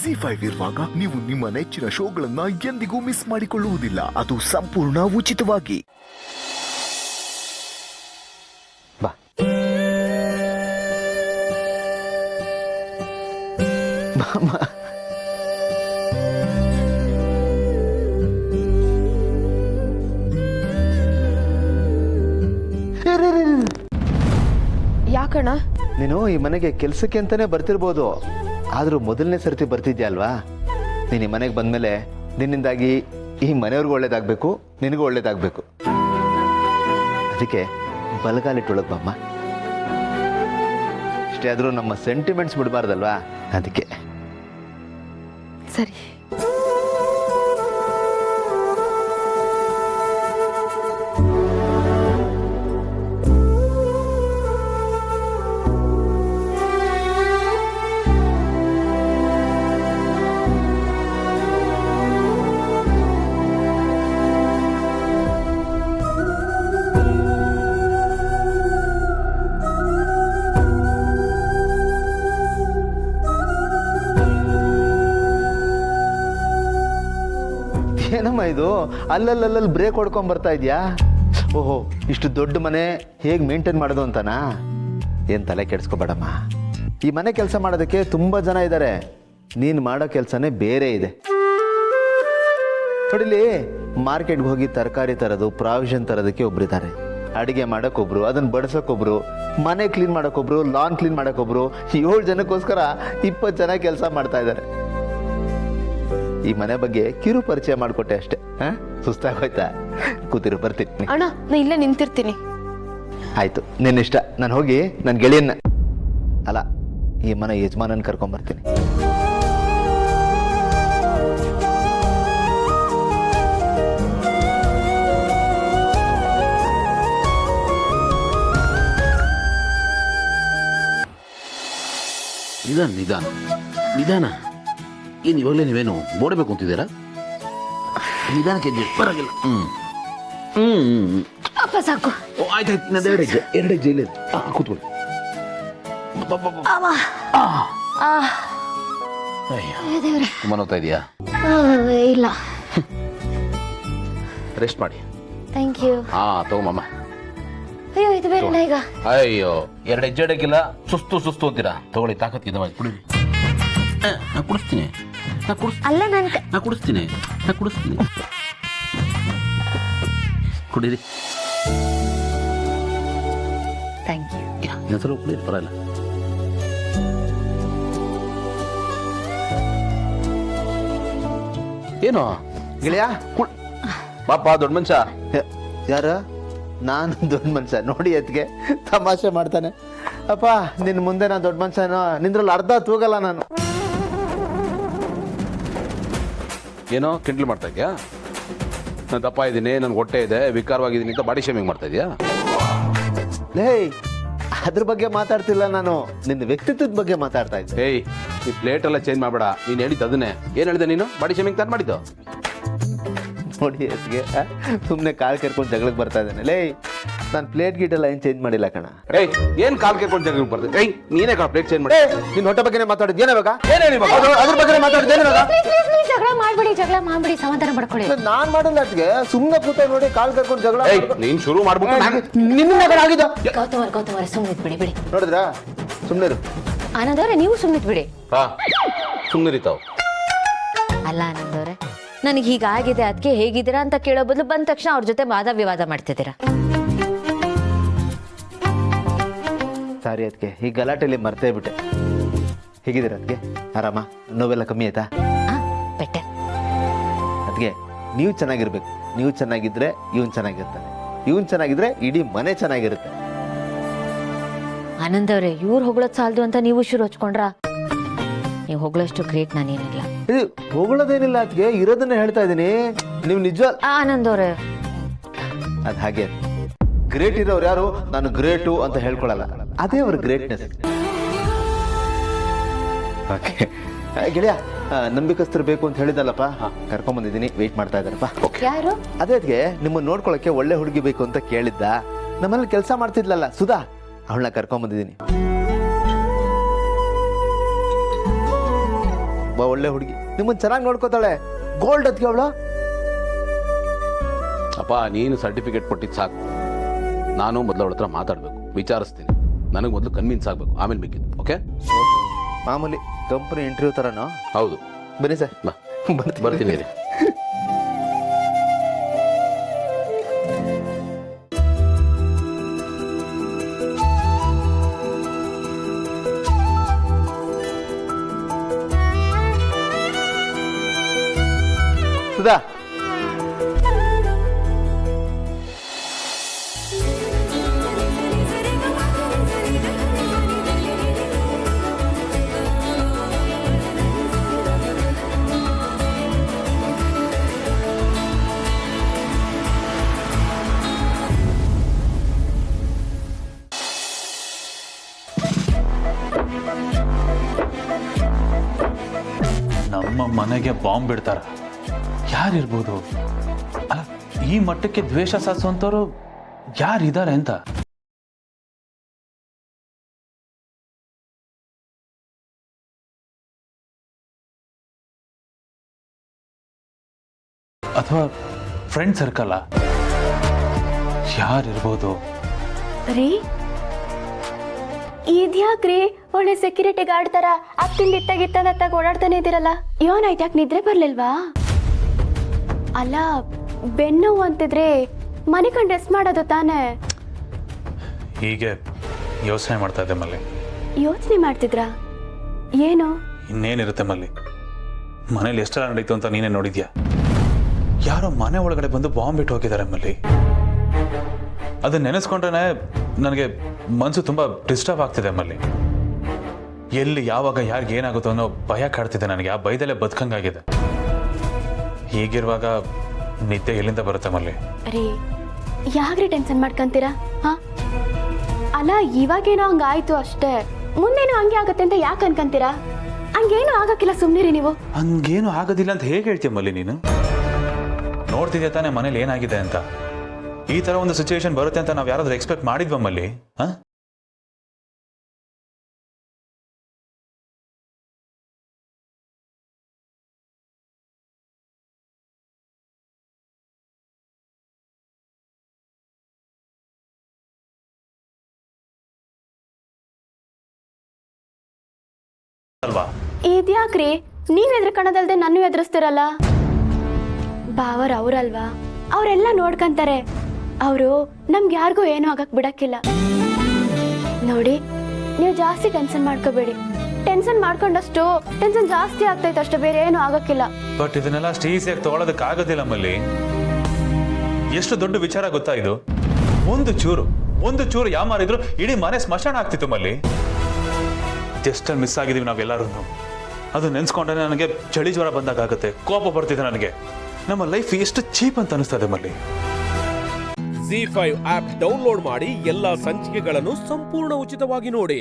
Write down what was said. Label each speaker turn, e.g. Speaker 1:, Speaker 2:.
Speaker 1: ZEE5 ಇರುವಾಗ ನೀವು ನಿಮ್ಮ ನೆಚ್ಚಿನ ಶೋಗಳನ್ನ ಎಂದಿಗೂ ಮಿಸ್ ಮಾಡಿಕೊಳ್ಳುವುದಿಲ್ಲ. ಅದು ಸಂಪೂರ್ಣ ಉಚಿತವಾಗಿ.
Speaker 2: ಬಾ
Speaker 3: ಯಾಕಣ್ಣ?
Speaker 2: ನೀನು ಈ ಮನೆಗೆ ಕೆಲ್ಸಕ್ಕೆ ಅಂತಾನೆ ಬರ್ತಿರ್ಬೋದು, ಆದ್ರೂ ಮೊದಲನೇ ಸರ್ತಿ ಬರ್ತಿದ್ಯಾ ಅಲ್ವಾ? ನೀನು ಈ ಮನೆಗೆ ಬಂದ್ಮೇಲೆ ನಿನ್ನಿಂದಾಗಿ ಈ ಮನೆಯವ್ರಿಗೂ ಒಳ್ಳೇದಾಗಬೇಕು, ನಿನಗೂ ಒಳ್ಳೇದಾಗಬೇಕು. ಅದಕ್ಕೆ ಬಲಗಾಲಿಟ್ಟೊಳಗೆ ಬಮ್ಮ. ಇಷ್ಟೇ ಆದರೂ ನಮ್ಮ ಸೆಂಟಿಮೆಂಟ್ಸ್ ಬಿಡಬಾರ್ದಲ್ವಾ, ಅದಕ್ಕೆ.
Speaker 3: ಸರಿ.
Speaker 2: ಏನಮ್ಮ ಇದು ಅಲ್ಲಲ್ಲಿ ಬ್ರೇಕ್ ಹೊಡ್ಕೊಂಡ್ ಬರ್ತಾ ಇದೆಯಾ? ಓಹೋ, ಇಷ್ಟು ದೊಡ್ಡ ಮನೆ ಹೇಗೆ ಮೇಂಟೈನ್ ಮಾಡೋದು ಅಂತನಾ? ಏನು ತಲೆ ಕೆಡಿಸ್ಕೋಬೇಡಮ್ಮ. ಈ ಮನೆ ಕೆಲಸ ಮಾಡೋದಕ್ಕೆ ತುಂಬ ಜನ ಇದ್ದಾರೆ, ನೀನು ಮಾಡೋ ಕೆಲಸನೇ ಬೇರೆ ಇದೆ. ನೋಡಿಲಿ, ಮಾರ್ಕೆಟ್ಗೆ ಹೋಗಿ ತರಕಾರಿ ತರೋದು, ಪ್ರಾವಿಷನ್ ತರೋದಕ್ಕೆ ಒಬ್ರಿದ್ದಾರೆ, ಅಡುಗೆ ಮಾಡೋಕ್ಕೊಬ್ರು, ಅದನ್ನು ಬಡಿಸೋಕ್ಕೊಬ್ರು, ಮನೆ ಕ್ಲೀನ್ ಮಾಡೋಕ್ಕೊಬ್ರು, ಲಾನ್ ಕ್ಲೀನ್ ಮಾಡೋಕ್ಕೊಬ್ರು. 7 ಜನಕ್ಕೋಸ್ಕರ 20 ಜನ ಕೆಲಸ ಮಾಡ್ತಾ ಇದ್ದಾರೆ. ಈ ಮನೆ ಬಗ್ಗೆ ಕಿರು ಪರಿಚಯ ಮಾಡಿಕೊಟ್ಟೆ ಅಷ್ಟೇ. ಸುಸ್ತಾಗೋಯ್ತಾ? ಕೂತಿರು, ಬರ್ತೀನಿ.
Speaker 3: ಅಣ್ಣ, ನಾ ಇಲ್ಲೇ ನಿಂತಿರ್ತೀನಿ.
Speaker 2: ಆಯ್ತು, ನಿನ್ನಿಷ್ಟ. ನಾನು ಹೋಗಿ ನನ್ನ ಗೆಳೆಯನ್ನ, ಅಲ್ಲ, ಈ ಮನೆ ಯಜಮಾನನ್ ಕರ್ಕೊಂಡ್ಬರ್ತೀನಿ.
Speaker 4: ನಿಧಾನ ನಿಧಾನ ನಿಧಾನ. ಏನು ಇವಾಗಲೇ ನೀವೇನು ಬೋಡಬೇಕು ಅಂತಿದ್ದೀರಾ? ನಿಧಾನಕ್ಕೆ ಪರವಾಗಿಲ್ಲ.
Speaker 3: ಅಪ್ಪ ಸಾಕು.
Speaker 4: ಆಯ್ತಾಯ್ತು, ನಾನು ಎರಡು ಹೆಜ್ಜೆ ಇಲ್ಲ. ಕೂತ್ಕೊಳ್ಳಿ. ತುಂಬ ನೋಡ್ತಾ ಇದೆಯಾ?
Speaker 3: ಇಲ್ಲ,
Speaker 4: ರೆಸ್ಟ್ ಮಾಡಿ.
Speaker 3: Thank you.
Speaker 4: ತಗೊಮ್ಮ.
Speaker 3: ಅಯ್ಯೋ, ಇದು ಬೇಡ ಈಗ.
Speaker 4: ಅಯ್ಯೋ, 2 ಹೆಜ್ಜೆ ಇಡಕ್ಕಿಲ್ಲ, ಸುಸ್ತು ಅಂತೀರಾ? ತಗೊಳ್ಳಿ, ತಾಕತ್ತಿದೆ, ಕುಡೀರಿ. ನಾ ಕುಡಿಸ್ತೀನಿ.
Speaker 3: ಅಲ್ಲ,
Speaker 4: ನಾ ಕುಡಿಸ್ತೀನಿ. ಕುಡೀರಿ.
Speaker 3: Thank you.
Speaker 4: ಇನ್ನೊಂದ್ಸಲ ಕುಡೀರಿ, ಪರವಾಗಿಲ್ಲ. ಏನು
Speaker 2: ಗೆಳೆಯ?
Speaker 4: ಪಾಪ ದೊಡ್ಡ ಮನುಷ್ಯ.
Speaker 2: ಯಾರ? ನಾನು ದೊಡ್ಡ ಮನುಷ್ಯ ನೋಡಿ, ಎತ್ಗೆ ತಮಾಷೆ ಮಾಡ್ತಾನೆ. ಅಪ್ಪ, ನಿನ್ನ ಮುಂದೆ ನಾನು ದೊಡ್ಡ ಮನುಷ್ಯನೋ? ನಿಂದ್ರಲ್ಲಿ ಅರ್ಧ ತೂಗಲ್ಲ ನಾನು.
Speaker 4: ಏನೋ ಕಿಂಟ್ಲ್ ಮಾಡ್ತಾ ಇದೆಯಾ? ನಾನು ದಪ್ಪ ಇದ್ದೀನಿ, ನನ್ಗೆ ಹೊಟ್ಟೆ ಇದೆ, ವಿಕಾರವಾಗಿದ್ದೀನಿ ಅಂತ ಬಾಡಿ ಶೇಮಿಂಗ್ ಮಾಡ್ತಾ ಇದೆಯಾ?
Speaker 2: ಲೇ, ಅದ್ರ ಬಗ್ಗೆ ಮಾತಾಡ್ತಿಲ್ಲ ನಾನು, ನಿನ್ನ ವ್ಯಕ್ತಿತ್ವದ ಬಗ್ಗೆ ಮಾತಾಡ್ತಾ ಇದ್ದೆ.
Speaker 4: ಏಯ್, ಈ ಪ್ಲೇಟ್ ಎಲ್ಲ ಚೇಂಜ್ ಮಾಡಬೇಡ. ನೀನು ಹೇಳಿದ್ದು ಅದನ್ನೇ. ಏನು ಹೇಳಿದೆ ನೀನು? ಬಾಡಿ ಶೇಮಿಂಗ್ ತಾನು ಮಾಡಿದ್ದು?
Speaker 2: ನೋಡಿ ಎತ್ಗೆ ಸುಮ್ಮನೆ ಕಾಲು ಕೆರ್ಕೊಂಡು ಜಗಳಕ್ಕೆ ಬರ್ತಾ ಇದ್ದಾನೆ. ಲೇ, ನಾನು ಪ್ಲೇಟ್ ಗೀಟೆಲ್ಲ ಏನು ಚೇಂಜ್ ಮಾಡಿಲ್ಲ ಕಣ.
Speaker 4: ಏಯ್, ಏನು ಕಾಲು ಕೆರ್ಕೊಂಡು ಜಗಳಕ್ಕೆ ಬರ್ತದೆ? ಏಯ್, ನೀನೇ ಪ್ಲೇಟ್ ಚೇಂಜ್ ಮಾಡಿ.
Speaker 2: ನಿನ್ನ ಹೊಟ್ಟೆ ಬಗ್ಗೆ ಮಾತಾಡಿದ್ ಏನಾಗ?
Speaker 4: ಅದ್ರ ಬಗ್ಗೆ ಮಾತಾಡಿದ್ದು ಏನಾಗ?
Speaker 3: ಜಗಳ ಮಾಡ್ಬಿಡಿ, ಸಮಾಧಾನ ಮಾಡ್ಕೊಳ್ಳಿ.
Speaker 2: ನಾನ್ ಮಾಡಿಲ್ಲ ಅದ್ಗೆ, ಸುಮ್ಮನೆ ಕೂತ ನೋಡಿ ಕಾಲು ಕೆರ್ಕೊಂಡು ಜಗಳ.
Speaker 4: ನೀನ್ ಶುರು ಮಾಡ್ಬಿಟ್ಟು
Speaker 2: ನಿನ್ನ ಆಗಿದ್ದ.
Speaker 3: ಗೌತಮರೇ, ಸುಮ್ಮನೆ ಬಿಡಿ.
Speaker 2: ನೋಡಿದ್ರಾ? ಸುಮ್ಮನೆ
Speaker 3: ಆನಂದ್ ಅವರೇ, ನೀವು ಸುಮ್ಮನೆ ಬಿಡಿ.
Speaker 4: ಸುಮ್ಮನಿರಿತಾವ್.
Speaker 3: ಅಲ್ಲ ಆನಂದ್ ಅವರೇ, ನನಗೆ ಹೀಗಾಗಿದೆ, ಅದಕ್ಕೆ ಹೇಗಿದ್ದೀರಾ ಅಂತ ಕೇಳೋ ಬದಲು ಬಂದ ತಕ್ಷಣ ಅವ್ರ ಜೊತೆ ವಾದ ವಿವಾದ ಮಾಡ್ತಿದ್ದೀರಾ.
Speaker 2: ಸಾರಿ ಅದಕ್ಕೆ, ಈ ಗಲಾಟೆಯಲ್ಲಿ ಮರ್ತೇ ಬಿಟ್ಟೆ. ಹೇಗಿದ್ದೀರ ಅದಕ್ಕೆ? ಆರಾಮ? ನೋವೆಲ್ಲ ಕಮ್ಮಿ ಆಯ್ತಾ?
Speaker 3: ಬೆಟರ್.
Speaker 2: ಅದಕ್ಕೆ ನೀವು ಚೆನ್ನಾಗಿರ್ಬೇಕು. ನೀವು ಚೆನ್ನಾಗಿದ್ರೆ ಇವನ್ ಚೆನ್ನಾಗಿರ್ತಾನೆ, ಇವನ್ ಚೆನ್ನಾಗಿದ್ರೆ ಇಡೀ ಮನೆ ಚೆನ್ನಾಗಿರುತ್ತೆ.
Speaker 3: ಆನಂದ್ ಅವರೇ, ಇವ್ರು ಹೊಗಳೋದ್ ಸಾಲದು ಅಂತ ನೀವು ಶುರು ಹಚ್ಕೊಂಡ್ರ? ನೀವು ಹೊಗಳಷ್ಟು ಗ್ರೇಟ್ ನಾನೇನಿಲ್ಲ.
Speaker 2: ಇದು ಹೊಗಳೋದೇನಿಲ್ಲ ಅದಕ್ಕೆ, ಇರೋದನ್ನ ಹೇಳ್ತಾ ಇದ್ದೀನಿ. ನೀವು ನಿಜ
Speaker 3: ಆನಂದ್ ಅವರೇ,
Speaker 2: ಅದ್ ಹಾಗೆ. ಗ್ರೇಟ್ ಇರೋರು ಯಾರು ನಾನು ಗ್ರೇಟು ಅಂತ ಹೇಳ್ಕೊಳಲ್ಲ, ಅದೇ ಅವ್ರ ಗ್ರೇಟ್ನೆಸ್. ಗೆಳೆಯ, ನಂಬಿಕಸ್ತರು ಬೇಕು ಅಂತ ಹೇಳಿದಲ್ಲಪ್ಪ, ಕರ್ಕೊಂಡ್ ಬಂದಿದ್ದೀನಿ, ವೇಟ್ ಮಾಡ್ತಾ ಇದ್ದಾರಪ್ಪ.
Speaker 3: ಯಾರು?
Speaker 2: ಅದೇ ನಿಮ್ಮನ್ನ ನೋಡ್ಕೊಳಕ್ಕೆ ಒಳ್ಳೆ ಹುಡುಗಿ ಬೇಕು ಅಂತ ಕೇಳಿದ್ದ. ನಮ್ಮಲ್ಲಿ ಕೆಲಸ ಮಾಡ್ತಿದ್ಲಲ್ಲ ಸುಧಾ, ಅವಳನ್ನ ಕರ್ಕೊಂಡ್ ಬಂದಿದ್ದೀನಿ. ತುಂಬಾ ಒಳ್ಳೆ ಹುಡುಗಿ, ನಿಮ್ಮನ್ನ ಚೆನ್ನಾಗಿ ನೋಡ್ಕೋತಾಳೆ. ಗೋಲ್ಡ್ ಅದಕ್ಕೆ ಅವಳ.
Speaker 4: ಅಪ್ಪ ನೀನು ಸರ್ಟಿಫಿಕೇಟ್ ಕೊಟ್ಟಿದ್ದು ಸಾಕು. ನಾನು ಮೊದಲು ಅವಳ ಹತ್ರ ಮಾತಾಡಬೇಕು, ವಿಚಾರಿಸ್ತೀನಿ. ನನಗೆ ಮೊದಲು ಕನ್ವಿನ್ಸ್ ಆಗಬೇಕು, ಆಮೇಲೆ ಬೇಕಿತ್ತು. ಓಕೆ,
Speaker 2: ಮಾಮೂಲಿ ಕಂಪನಿ ಇಂಟರ್ವ್ಯೂ ಥರನೋ?
Speaker 4: ಹೌದು.
Speaker 2: ಬನ್ನಿ ಸರ್.
Speaker 4: ಬಾ, ಬರ್ತೀನಿ ರೀ.
Speaker 2: ಸುಧಾ,
Speaker 5: ನಮ್ಮ ಮನೆಗೆ ಬಾಂಬ್ ಬಿಡ್ತಾರ? ಯಾರಿರ್ಬೋದು? ಅಲ್ಲ, ಈ ಮಟ್ಟಕ್ಕೆ ದ್ವೇಷ ಸಾಧಿಸುವಂಥವ್ರು ಯಾರಿದ್ದಾರೆ ಅಂತ. ಅಥವಾ ಫ್ರೆಂಡ್ ಸರ್ಕಲ್ ಯಾರಿರ್ಬೋದು?
Speaker 6: ರೀ ಇದ್ಯಾಕ್ರಿ ಒಳ್ಳೆ ಸೆಕ್ಯೂರಿಟಿ ಗಾರ್ಡ್ ತರ ಅತ್ತಿಂದ ಇತ್ತಾಗ ಓಡಾಡ್ತಾನೆ ಇದ್ದೀರಲ್ಲ? ಇವನಾಯ್ತು, ಯಾಕೆ ನಿದ್ರೆ ಬರ್ಲಿಲ್ವಾ? ಅಲ್ಲ, ಬೆನ್ನೋವು ಅಂತಿದ್ರೆ ಮನೆ ಕಂಡು ರೆಸ್ಟ್ ಮಾಡೋದು ತಾನೇ.
Speaker 5: ಹೀಗೆ ಯೋಚನೆ ಮಾಡ್ತಾ ಇದ್ದೆ ಮಲ್ಲಿ.
Speaker 6: ಯೋಚನೆ ಮಾಡ್ತಿದ್ರಾ? ಏನು?
Speaker 5: ಇನ್ನೇನಿರುತ್ತೆ ಮಲ್ಲಿ, ಮನೇಲಿ ಎಷ್ಟೆಲ್ಲ ನಡೀತು ಅಂತ ನೀನೇ ನೋಡಿದ್ಯಾ? ಯಾರೋ ಮನೆ ಒಳಗಡೆ ಬಂದು ಬಾಂಬ್ ಬಿಟ್ಟು ಹೋಗಿದ್ದಾರೆ ಮಲ್ಲಿ. ಅದನ್ನ ನೆನೆಸ್ಕೊಂಡ್ರೆ ನನಗೆ ಮನಸ್ಸು ತುಂಬ ಡಿಸ್ಟರ್ಬ್ ಆಗ್ತಿದೆ ಮಲ್ಲಿ. ಎಲ್ಲಿ ಯಾವಾಗ ಯಾರಿಗೆ ಏನಾಗುತ್ತೋ ಅನ್ನೋ ಭಯ ಕಾಡ್ತಿದೆ ನನಗೆ. ಆ ಭಯದಲ್ಲೇ ಬದುಕಂಗಾಗಿದೆ. ಹೀಗಿರುವಾಗ ನಿದ್ದೆ ಎಲ್ಲಿಂದ ಬರುತ್ತೆ ಮಲ್ಲಿ?
Speaker 6: ರೀ ಯಾಕ್ರಿ ಟೆನ್ಷನ್ ಮಾಡ್ಕೊಂತೀರಾ? ಹಾ, ಅಲ್ಲ, ಇವಾಗೇನೋ ಹಂಗಾಯ್ತು ಅಷ್ಟೇ, ಮುಂದೇನೋ ಹಂಗೆ ಆಗತ್ತೆ ಅಂತ ಯಾಕೆ ಅನ್ಕೊಂತೀರಾ? ಹಂಗೇನು ಆಗಕ್ಕಿಲ್ಲ, ಸುಮ್ಮನಿರಿ ನೀವು.
Speaker 5: ಹಂಗೇನು ಆಗೋದಿಲ್ಲ ಅಂತ ಹೇಗೆ ಹೇಳ್ತೀಯ ಮಲ್ಲಿ ನೀನು? ನೋಡ್ತಿದ್ಯಾ ತಾನೇ ಮನೇಲಿ ಏನಾಗಿದೆ ಅಂತ. ಈ ತರ ಒಂದು ಸಿಚುವೇಶನ್ ಬರುತ್ತೆ ಅಂತ ನಾವು ಯಾರಾದ್ರೂ ಎಕ್ಸ್ಪೆಕ್ಟ್ ಮಾಡಿದ್ವ ಮಲ್ಲಿ? ಅಲ್ವಾ?
Speaker 6: ಇದ್ಯಾಕ್ರಿ ನೀವ್ ಎದ್ರಕಣದಲ್ದೆ ನಾನು ಎದುರಿಸ್ತಿರಲ್ಲ? ಬಾವರ್ ಅವ್ರಲ್ವಾ, ಅವರೆಲ್ಲ ನೋಡ್ಕಂತಾರೆ. ಅವರು ನಮ್ಗೆ ಯಾರಿಗೂ ಏನೂ ಆಗಕ್ ಬಿಡಕ್ಕಿಲ್ಲ. ನೋಡಿ, ನೀವು ಜಾಸ್ತಿ ಟೆನ್ಷನ್ ಮಾಡ್ಕೋಬೇಡಿ. ಟೆನ್ಷನ್ ಮಾಡ್ಕೊಂಡಷ್ಟು ಟೆನ್ಷನ್ ಜಾಸ್ತಿ ಆಗ್ತೈತೆ ಅಷ್ಟೇ, ಬೇರೆ ಏನೂ ಆಗಕ್ಕಿಲ್ಲ.
Speaker 5: ಬಟ್ ಇದನ್ನೆಲ್ಲ ಅಷ್ಟು ಈಸಿಯಾಗಿ ತಗೊಳ್ಳೋದಕ್ಕೆ ಆಗೋದಿಲ್ಲ ಮಲ್ಲಿ. ಎಷ್ಟು ದೊಡ್ಡ ವಿಚಾರ ಗೊತ್ತಾ ಇದು? ಒಂದು ಚೂರು ಯಾಮಾರಿದ್ರು ಇಡೀ ಮನೆ ಸ್ಮಶಾನ ಆಗ್ತಿತ್ತು ಮಲ್ಲಿ. ಎಷ್ಟಲ್ಲಿ ಮಿಸ್ ಆಗಿದೀವಿ ನಾವೆಲ್ಲರೂ. ಅದು ನೆನ್ಸ್ಕೊಂಡ್ರೆ ನನಗೆ ಚಳಿ ಜ್ವರ ಬಂದಾಗುತ್ತೆ, ಕೋಪ ಬರ್ತಿದೆ ನನಗೆ. ನಮ್ಮ ಲೈಫ್ ಎಷ್ಟು ಚೀಪ್ ಅಂತ ಅನಿಸ್ತದೆ ಮಲ್ಲಿ.
Speaker 7: ZEE5 ಆಪ್ ಡೌನ್ಲೋಡ್ ಮಾಡಿ ಎಲ್ಲಾ ಸಂಚಿಕೆಗಳನ್ನು ಸಂಪೂರ್ಣ ಉಚಿತವಾಗಿ ನೋಡಿ.